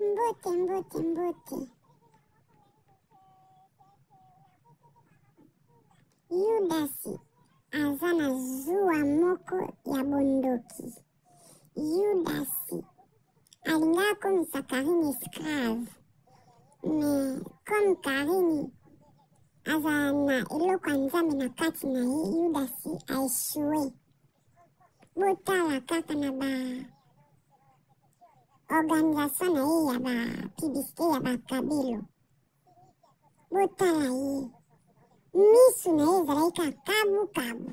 Mbote. Yudasi azana zua moko ya bondoki. Yudasi alingako misakarini esclave. Me comme Karini azana eloko nzambe na kati na ye, Yudasi a échoué. Botala kaka na ba organisation na ye ya ba publicité ya ba kabilo. Botala ye. Misu na ye ezalaki kabu.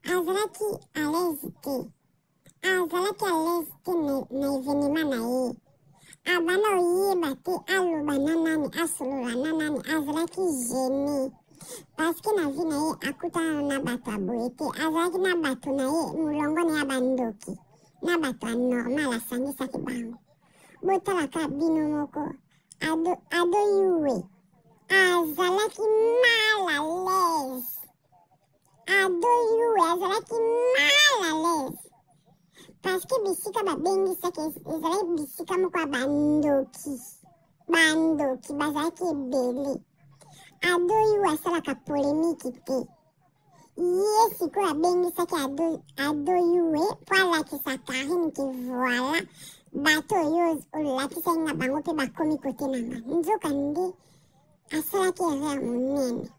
Azalaki à l'aise te na événement na ye. Abana oyeba te aloba na nani asolola na nani azalaki gêné. Parce que na vie na ye akutana na bato aboye te. Azalaki na bato na ye mulongo na ya bandoki. Na bato anormal asangisaki bango. Botalaka bino moko. Ado yuwe. Azalaki mal à l'aise. Ado yuwe azalaki mal à l'aise. Parce que bisika babengisaki ezalaki bisika moko ya bandoki bazalaki ebele. Ado yuwe asalaka polémique te. Ye sikoyo abengisaki ado yuwe po alakisa Karine ke voilà bato oyo olakisaki na bango mpe bakomi kote na nga. Nzoka nde asalaki erreur monene.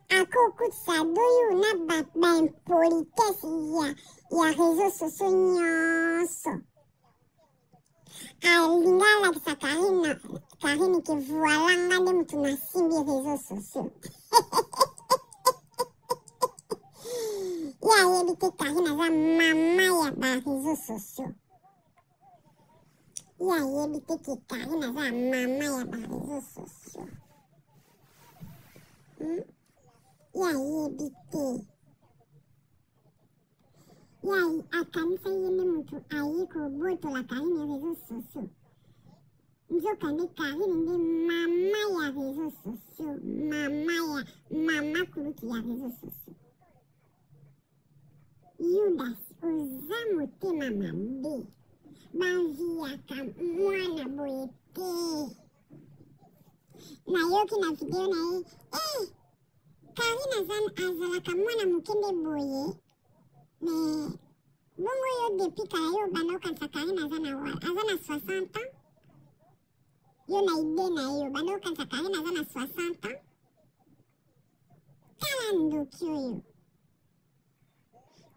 Akokutisa ado yuwe na baimpolitesse ya réseaux sociaux nyonso. Alinga alakisa Karine ke voilà nga nde mutu nasimbi réseaux sociaux. Ya yebi te Karine aza mama ya ba réseaux sociaux. Ya yebi te ke Karine aza mama ya ba réseaux sociaux. Ya yebi te. Ya akanisa yene mutu ayi kobotola Karine ya réseaux sociaux. Nzoka nde Karine nde mama ya réseaux sociaux. Mama kuluki ya réseaux sociaux. Yudas oza motema mabe. Banviaka mwana boye te. Nayoki na video na ye. Karine azalaka mwana mokende boye. Mais bongo yo depuis kala yo banda okanisa Karine aza na 60 ans. Yo na ide na yo banda okanisa Karine aza na 60 ans. Tala ndoki oyo.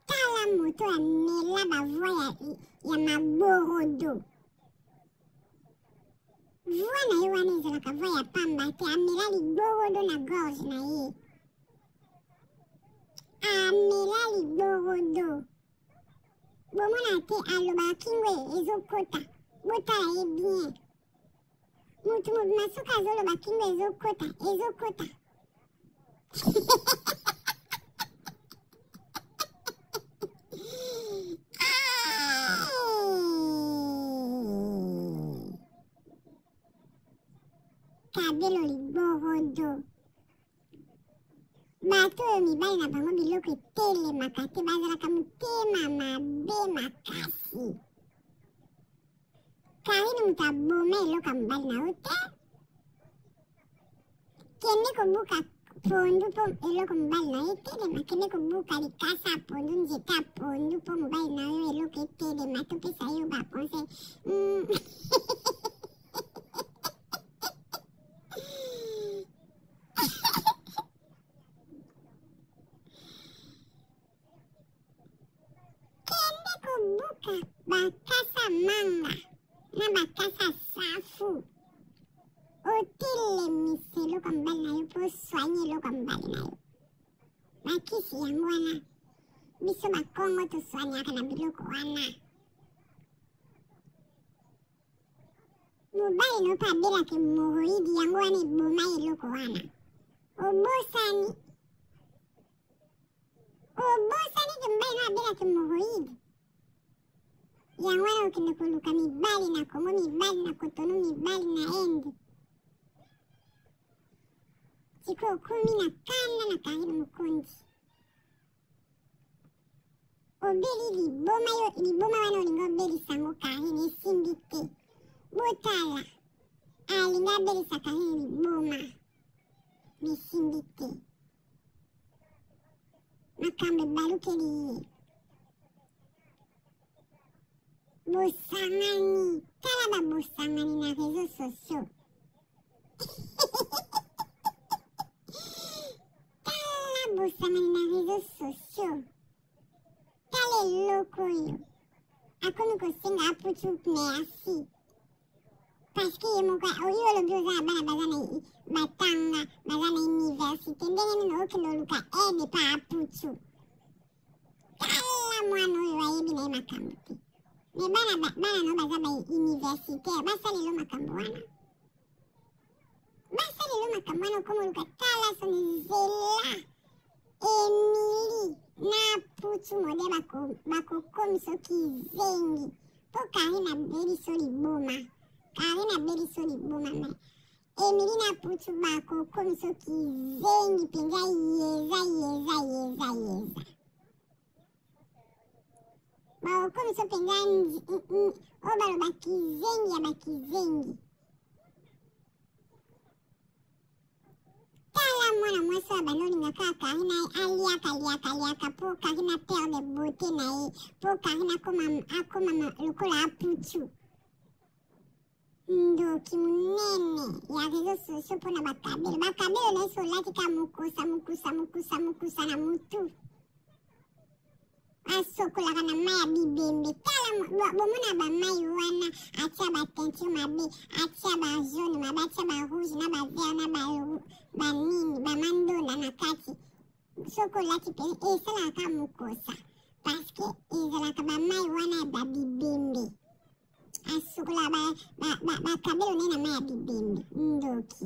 Tala moto ya mela bavoi ya maborodo. Voi na ye wana ezalaka voi ya pamba te. Amela liborodo na gorge na ye. Amela liborodo. Bomona te aloba kingo ezokota. Botala ye bien. Mutu masuka azoloba kingo ezokota. Kabelo liborodo. Bato oyo mibali na bango biloko etelemaka te bazalaka motema mabe makasi. Karine mutu aboma eloko ya mobali na yo te. Kende kobuka pondu mpo eloko mobali na yo etelema. Kende kobuka likasa ya pondu nzete ya pondu mpo mobali na yo eloko etelema. Topesa yo baconseil. Bakasa manga na bakasa safu. Otelemisa eloko mobali na yo mpo soigne eloko mobali na yo. Bakisi yango wana biso bakongo tosoignaka na biloko wana. Mobali no mpe abelaka hemoroidi yango wana eboma eloko wana. Obosani ke mobali no abelaka hemoroidi. Yango wana okende koluka mibali na Kongo, mibali na Cotonou, mibali na Inde. Siko okomi na kanda na Karine mokonzi. Obeli liboma wana olinga obelisa yango Karine esimbi te. beli sakahini liboma. Misimbite. Makambe baluke liye. Bosangani. Talaba bosangani na réseaux sociaux. Talaba bosangani na réseaux sociaux. Tale loko yo. Akono kosinga apuchu merci. Parce que yomoka oyo lo bioza bana bazana batanga bazana université ndenge nino okino luka ede pa apuchu. Kala mwana oyo ayebi na makambo te. Me bana no bazaba université basali lo makambo wana. Basali lo makambo wana komo luka tala soni zela. Emily na puchu mode bako komiso kizengi. Po Karina beriso liboma. Karina beriso liboma me. Emily na puchu bako komiso kizengi penja yeza. Bao komiso penja obalo bakizengi ya bakizengi. Tala mwana mwasi wa banoli ngaka Karina aliaka po Karina perde beauté na ye po Karina akoma lokola apuchu. Ndoki munene ya réseaux sociaux pona bakabelo. Bakabelo na so latika mukusa na mutu. Asokolaka na maya bibembe. Tala bomona ba mai wana atia ba teinture mabe, atia ba jaune mabe, atia ba rouge na ba vert na ba nini, ba mandola na kati. Sokolaki pe esalaka mukosa. Parce que ezalaka ba mai wana ba bibembe. Asokola ba kabelo na maya bibembe. Ndoki.